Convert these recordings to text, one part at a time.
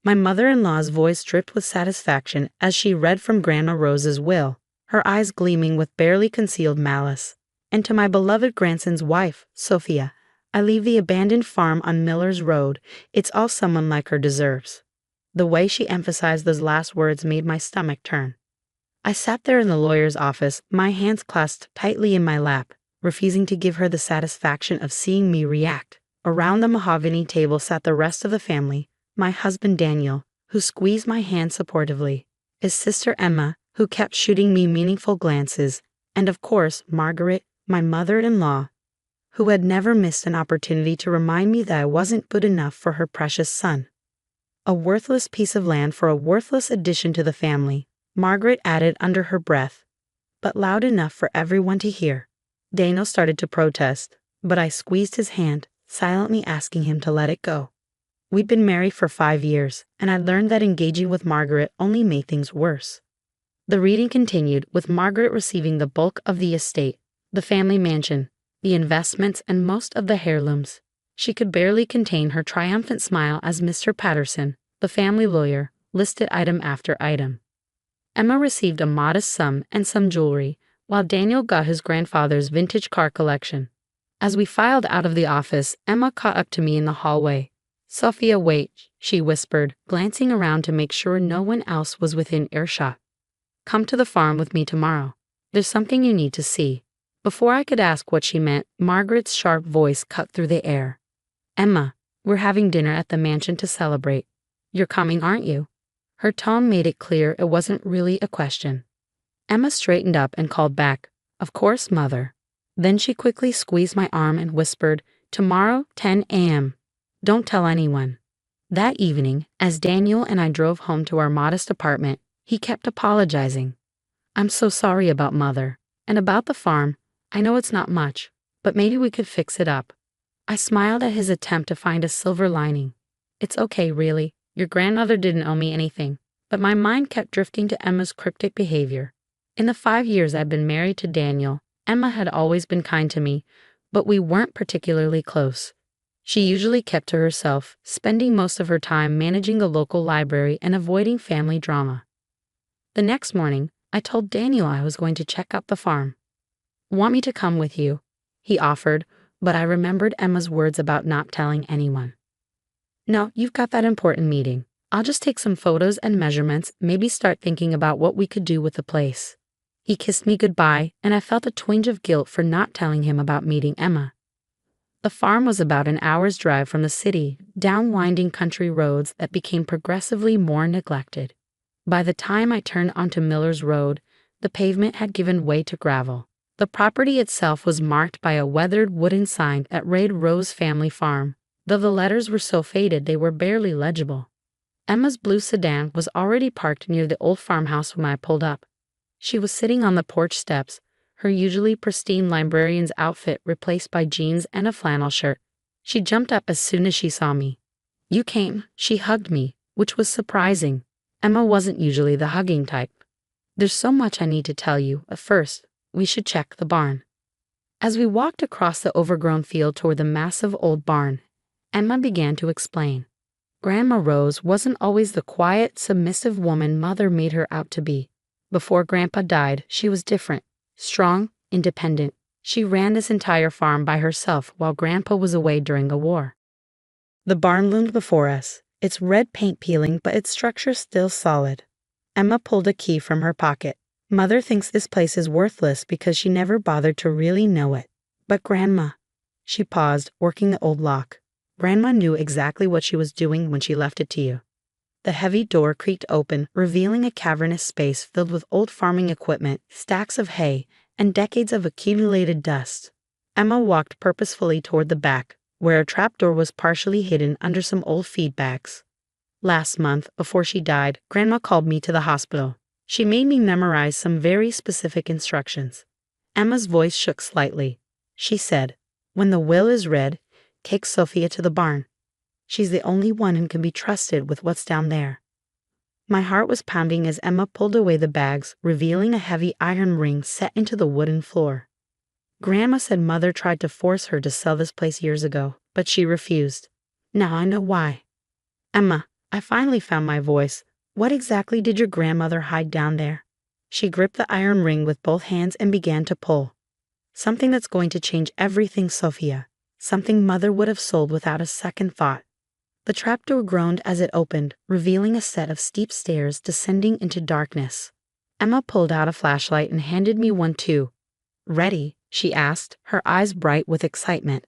My mother-in-law's voice dripped with satisfaction as she read from Grandma Rose's will, her eyes gleaming with barely concealed malice. And to my beloved grandson's wife, Sophia, I leave the abandoned farm on Miller's Road. It's all someone like her deserves. The way she emphasized those last words made my stomach turn. I sat there in the lawyer's office, my hands clasped tightly in my lap, refusing to give her the satisfaction of seeing me react. Around the mahogany table sat the rest of the family, my husband Daniel, who squeezed my hand supportively, his sister Emma, who kept shooting me meaningful glances, and of course Margaret, my mother-in-law, who had never missed an opportunity to remind me that I wasn't good enough for her precious son. A worthless piece of land for a worthless addition to the family, Margaret added under her breath, but loud enough for everyone to hear. Daniel started to protest, but I squeezed his hand, silently asking him to let it go. We'd been married for 5 years, and I learned that engaging with Margaret only made things worse. The reading continued, with Margaret receiving the bulk of the estate, the family mansion, the investments, and most of the heirlooms. She could barely contain her triumphant smile as Mr. Patterson, the family lawyer, listed item after item. Emma received a modest sum and some jewelry, while Daniel got his grandfather's vintage car collection. As we filed out of the office, Emma caught up to me in the hallway. "Sophia, wait," she whispered, glancing around to make sure no one else was within earshot. "Come to the farm with me tomorrow. There's something you need to see." Before I could ask what she meant, Margaret's sharp voice cut through the air. "Emma, we're having dinner at the mansion to celebrate. You're coming, aren't you?" Her tone made it clear it wasn't really a question. Emma straightened up and called back, "Of course, Mother." Then she quickly squeezed my arm and whispered, "Tomorrow, 10 a.m. Don't tell anyone." That evening, as Daniel and I drove home to our modest apartment, he kept apologizing. "I'm so sorry about Mother. And about the farm. I know it's not much, but maybe we could fix it up." I smiled at his attempt to find a silver lining. "It's okay, really. Your grandmother didn't owe me anything." But my mind kept drifting to Emma's cryptic behavior. In the 5 years I'd been married to Daniel, Emma had always been kind to me, but we weren't particularly close. She usually kept to herself, spending most of her time managing the local library and avoiding family drama. The next morning, I told Daniel I was going to check out the farm. "Want me to come with you?" he offered, but I remembered Emma's words about not telling anyone. "No, you've got that important meeting. I'll just take some photos and measurements, maybe start thinking about what we could do with the place." He kissed me goodbye, and I felt a twinge of guilt for not telling him about meeting Emma. The farm was about an hour's drive from the city, down winding country roads that became progressively more neglected. By the time I turned onto Miller's Road, the pavement had given way to gravel. The property itself was marked by a weathered wooden sign that read Rose Family Farm, though the letters were so faded they were barely legible. Emma's blue sedan was already parked near the old farmhouse when I pulled up. She was sitting on the porch steps, her usually pristine librarian's outfit replaced by jeans and a flannel shirt. She jumped up as soon as she saw me. "You came." She hugged me, which was surprising. Emma wasn't usually the hugging type. "There's so much I need to tell you, but first, we should check the barn." As we walked across the overgrown field toward the massive old barn, Emma began to explain. Grandma Rose wasn't always the quiet, submissive woman Mother made her out to be. Before Grandpa died, she was different, strong, independent. She ran this entire farm by herself while Grandpa was away during the war. The barn loomed before us, its red paint peeling but its structure still solid. Emma pulled a key from her pocket. "Mother thinks this place is worthless because she never bothered to really know it. But Grandma..." She paused, working the old lock. "Grandma knew exactly what she was doing when she left it to you." The heavy door creaked open, revealing a cavernous space filled with old farming equipment, stacks of hay, and decades of accumulated dust. Emma walked purposefully toward the back, where a trapdoor was partially hidden under some old feed bags. "Last month, before she died, Grandma called me to the hospital. She made me memorize some very specific instructions." Emma's voice shook slightly. She said, "When the will is read, take Sophia to the barn. She's the only one who can be trusted with what's down there." My heart was pounding as Emma pulled away the bags, revealing a heavy iron ring set into the wooden floor. "Grandma said Mother tried to force her to sell this place years ago, but she refused. Now I know why." "Emma, I finally found my voice. What exactly did your grandmother hide down there? She gripped the iron ring with both hands and began to pull. Something that's going to change everything, Sophia. Something Mother would have sold without a second thought. The trapdoor groaned as it opened, revealing a set of steep stairs descending into darkness. Emma pulled out a flashlight and handed me one too. Ready? She asked, her eyes bright with excitement.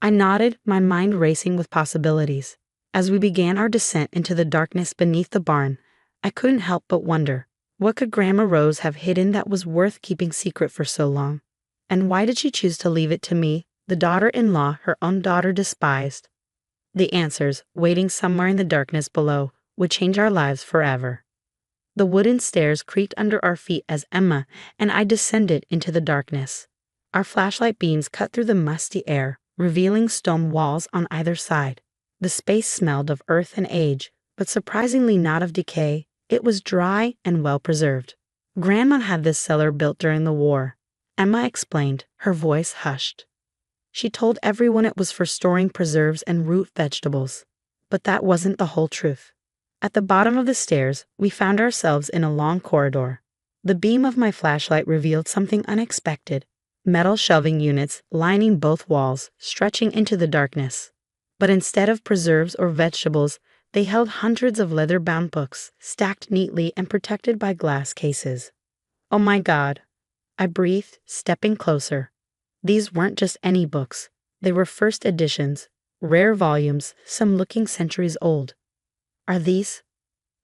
I nodded, my mind racing with possibilities. As we began our descent into the darkness beneath the barn, I couldn't help but wonder, what could Grandma Rose have hidden that was worth keeping secret for so long? And why did she choose to leave it to me, the daughter-in-law her own daughter despised? The answers, waiting somewhere in the darkness below, would change our lives forever. The wooden stairs creaked under our feet as Emma and I descended into the darkness. Our flashlight beams cut through the musty air, revealing stone walls on either side. The space smelled of earth and age, but surprisingly not of decay. It was dry and well-preserved. Grandma had this cellar built during the war. Emma explained, her voice hushed. She told everyone it was for storing preserves and root vegetables. But that wasn't the whole truth. At the bottom of the stairs, we found ourselves in a long corridor. The beam of my flashlight revealed something unexpected. Metal shelving units lining both walls, stretching into the darkness. But instead of preserves or vegetables, they held hundreds of leather-bound books, stacked neatly and protected by glass cases. Oh my God! I breathed, stepping closer. These weren't just any books. They were first editions, rare volumes, some looking centuries old. Are these?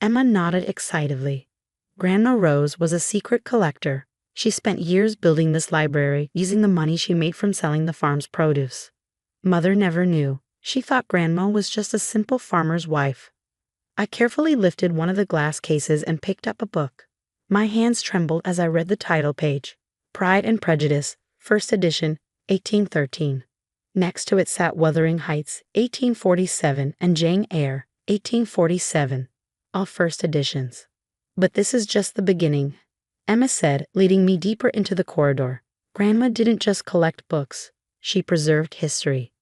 Emma nodded excitedly. Grandma Rose was a secret collector. She spent years building this library using the money she made from selling the farm's produce. Mother never knew. She thought Grandma was just a simple farmer's wife. I carefully lifted one of the glass cases and picked up a book. My hands trembled as I read the title page. Pride and Prejudice, First Edition, 1813. Next to it sat Wuthering Heights, 1847, and Jane Eyre, 1847, all first editions. But this is just the beginning, Emma said, leading me deeper into the corridor. Grandma didn't just collect books, she preserved history.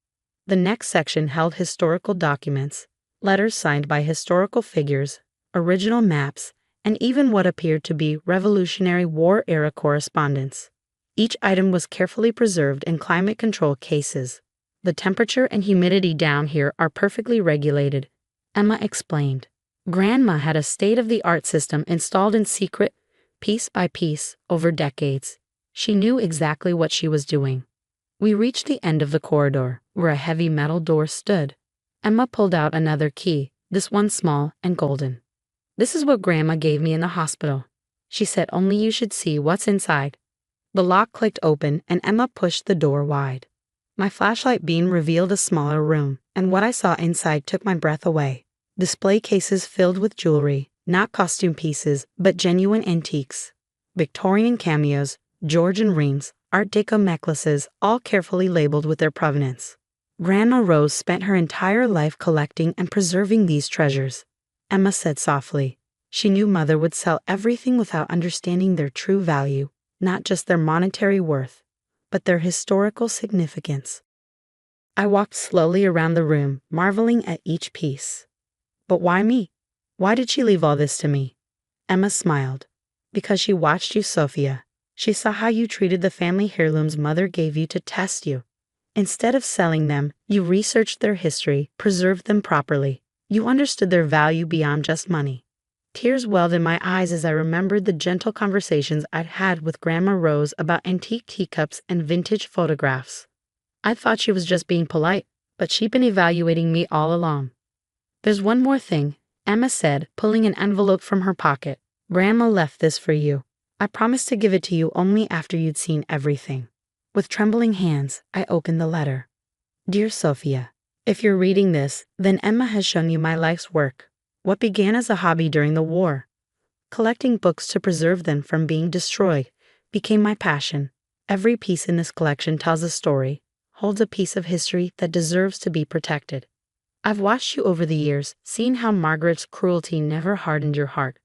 The next section held historical documents, letters signed by historical figures, original maps, and even what appeared to be Revolutionary War-era correspondence. Each item was carefully preserved in climate-control cases. The temperature and humidity down here are perfectly regulated, Emma explained. Grandma had a state-of-the-art system installed in secret, piece by piece, over decades. She knew exactly what she was doing. We reached the end of the corridor, where a heavy metal door stood. Emma pulled out another key, this one small and golden. This is what Grandma gave me in the hospital. She said only you should see what's inside. The lock clicked open and Emma pushed the door wide. My flashlight beam revealed a smaller room, and what I saw inside took my breath away. Display cases filled with jewelry, not costume pieces, but genuine antiques. Victorian cameos, Georgian rings, Art Deco necklaces, all carefully labeled with their provenance. Grandma Rose spent her entire life collecting and preserving these treasures, Emma said softly. She knew Mother would sell everything without understanding their true value, not just their monetary worth, but their historical significance. I walked slowly around the room, marveling at each piece. But why me? Why did she leave all this to me? Emma smiled. Because she watched you, Sophia. She saw how you treated the family heirlooms Mother gave you to test you. Instead of selling them, you researched their history, preserved them properly. You understood their value beyond just money. Tears welled in my eyes as I remembered the gentle conversations I'd had with Grandma Rose about antique teacups and vintage photographs. I thought she was just being polite, but she'd been evaluating me all along. There's one more thing, Emma said, pulling an envelope from her pocket. Grandma left this for you. I promised to give it to you only after you'd seen everything. With trembling hands, I opened the letter. Dear Sophia, if you're reading this, then Emma has shown you my life's work. What began as a hobby during the war, collecting books to preserve them from being destroyed, became my passion. Every piece in this collection tells a story, holds a piece of history that deserves to be protected. I've watched you over the years, seen how Margaret's cruelty never hardened your heart.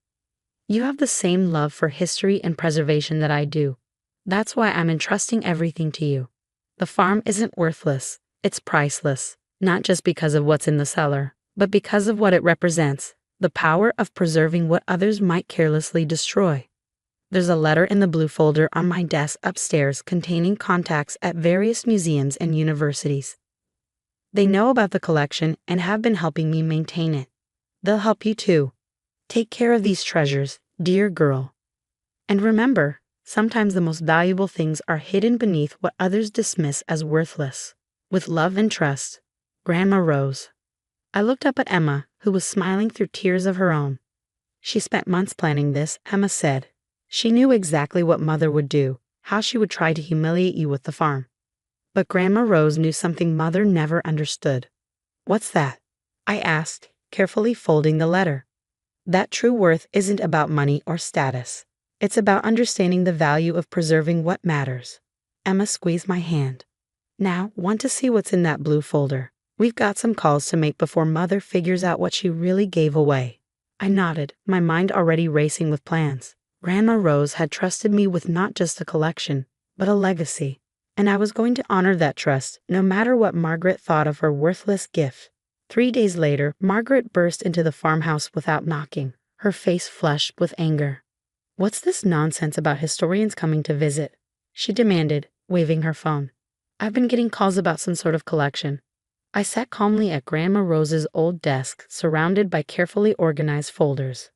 You have the same love for history and preservation that I do. That's why I'm entrusting everything to you. The farm isn't worthless, it's priceless, not just because of what's in the cellar, but because of what it represents, the power of preserving what others might carelessly destroy. There's a letter in the blue folder on my desk upstairs containing contacts at various museums and universities. They know about the collection and have been helping me maintain it. They'll help you too. Take care of these treasures, dear girl. And remember, sometimes the most valuable things are hidden beneath what others dismiss as worthless. With love and trust, Grandma Rose. I looked up at Emma, who was smiling through tears of her own. She spent months planning this, Emma said. She knew exactly what Mother would do, how she would try to humiliate you with the farm. But Grandma Rose knew something Mother never understood. What's that? I asked, carefully folding the letter. That true worth isn't about money or status. It's about understanding the value of preserving what matters. Emma squeezed my hand. Now, want to see what's in that blue folder? We've got some calls to make before Mother figures out what she really gave away. I nodded, my mind already racing with plans. Grandma Rose had trusted me with not just a collection, but a legacy. And I was going to honor that trust, no matter what Margaret thought of her worthless gift. 3 days later, Margaret burst into the farmhouse without knocking, her face flushed with anger. What's this nonsense about historians coming to visit? She demanded, waving her phone. I've been getting calls about some sort of collection. I sat calmly at Grandma Rose's old desk, surrounded by carefully organized folders.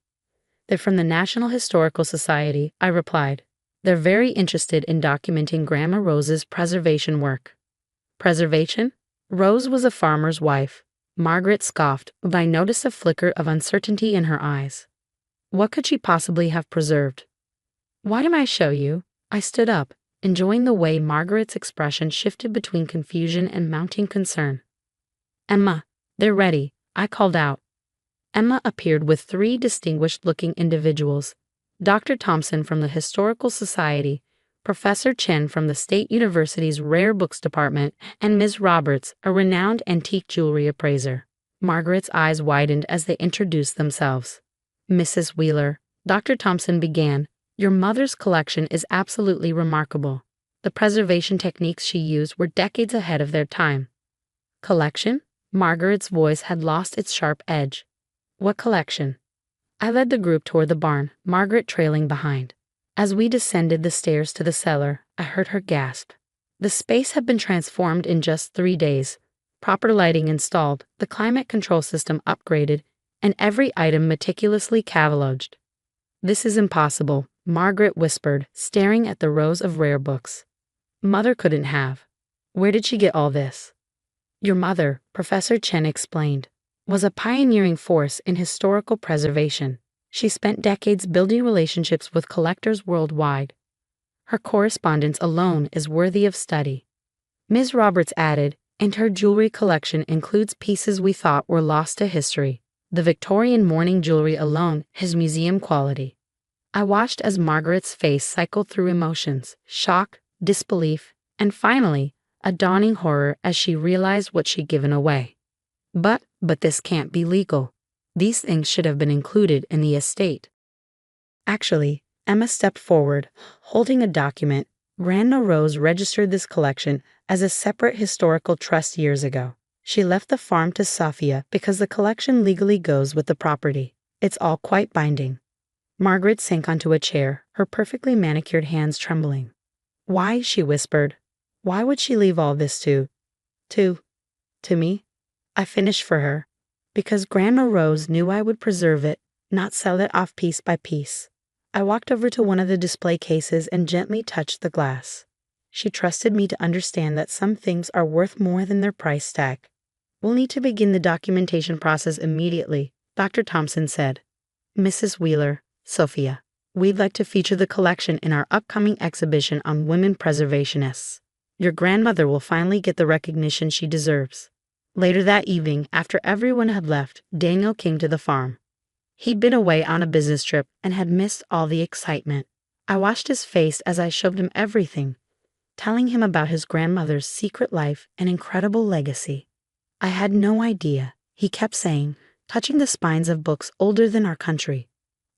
They're from the National Historical Society, I replied. They're very interested in documenting Grandma Rose's preservation work. Preservation? Rose was a farmer's wife. Margaret scoffed, but I noticed a flicker of uncertainty in her eyes. What could she possibly have preserved? Why don't I show you? I stood up, enjoying the way Margaret's expression shifted between confusion and mounting concern. Emma, they're ready, I called out. Emma appeared with 3 distinguished-looking individuals, Dr. Thompson from the Historical Society, Professor Chen from the State University's Rare Books Department, and Ms. Roberts, a renowned antique jewelry appraiser. Margaret's eyes widened as they introduced themselves. Mrs. Wheeler, Dr. Thompson began, your mother's collection is absolutely remarkable. The preservation techniques she used were decades ahead of their time. Collection? Margaret's voice had lost its sharp edge. What collection? I led the group toward the barn, Margaret trailing behind. As we descended the stairs to the cellar, I heard her gasp. The space had been transformed in just 3 days. Proper lighting installed, the climate control system upgraded, and every item meticulously cataloged. This is impossible, Margaret whispered, staring at the rows of rare books. Mother couldn't have. Where did she get all this? Your mother, Professor Chen explained, was a pioneering force in historical preservation. She spent decades building relationships with collectors worldwide. Her correspondence alone is worthy of study. Ms. Roberts added, and her jewelry collection includes pieces we thought were lost to history. The Victorian mourning jewelry alone has museum quality. I watched as Margaret's face cycled through emotions, shock, disbelief, and finally, a dawning horror as she realized what she'd given away. But this can't be legal. These things should have been included in the estate. Actually, Emma stepped forward, holding a document. Grandma Rose registered this collection as a separate historical trust years ago. She left the farm to Sophia because the collection legally goes with the property. It's all quite binding. Margaret sank onto a chair, her perfectly manicured hands trembling. Why, she whispered. Why would she leave all this to me? I finished for her. Because Grandma Rose knew I would preserve it, not sell it off piece by piece. I walked over to one of the display cases and gently touched the glass. She trusted me to understand that some things are worth more than their price tag. We'll need to begin the documentation process immediately, Dr. Thompson said. Mrs. Wheeler, Sophia, we'd like to feature the collection in our upcoming exhibition on women preservationists. Your grandmother will finally get the recognition she deserves. Later that evening, after everyone had left, Daniel came to the farm. He'd been away on a business trip and had missed all the excitement. I watched his face as I showed him everything, telling him about his grandmother's secret life and incredible legacy. I had no idea, he kept saying, touching the spines of books older than our country.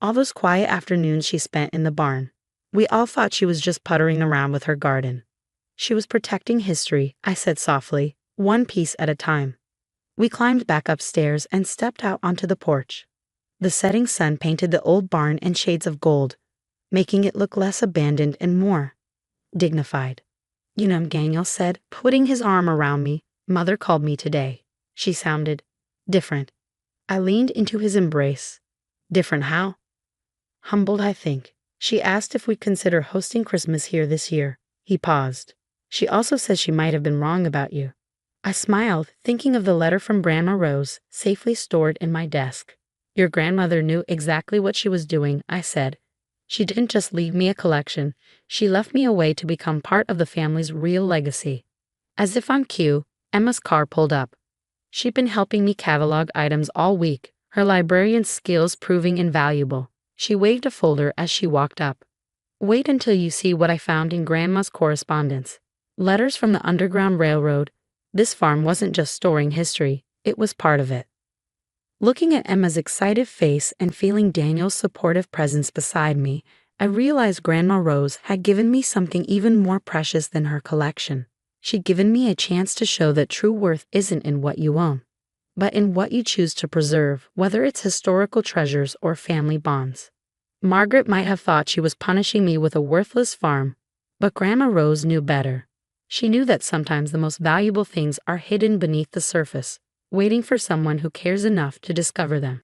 All those quiet afternoons she spent in the barn. We all thought she was just puttering around with her garden. She was protecting history, I said softly, one piece at a time. We climbed back upstairs and stepped out onto the porch. The setting sun painted the old barn in shades of gold, making it look less abandoned and more dignified. Daniel said, putting his arm around me. Mother called me today. She sounded different. I leaned into his embrace. Different how? Humbled, I think. She asked if we'd consider hosting Christmas here this year. He paused. She also says she might have been wrong about you. I smiled, thinking of the letter from Grandma Rose, safely stored in my desk. Your grandmother knew exactly what she was doing, I said. She didn't just leave me a collection, she left me a way to become part of the family's real legacy. As if on cue, Emma's car pulled up. She'd been helping me catalog items all week, her librarian's skills proving invaluable. She waved a folder as she walked up. Wait until you see what I found in Grandma's correspondence. Letters from the Underground Railroad. This farm wasn't just storing history, it was part of it. Looking at Emma's excited face and feeling Daniel's supportive presence beside me, I realized Grandma Rose had given me something even more precious than her collection. She'd given me a chance to show that true worth isn't in what you own, but in what you choose to preserve, whether it's historical treasures or family bonds. Margaret might have thought she was punishing me with a worthless farm, but Grandma Rose knew better. She knew that sometimes the most valuable things are hidden beneath the surface, waiting for someone who cares enough to discover them.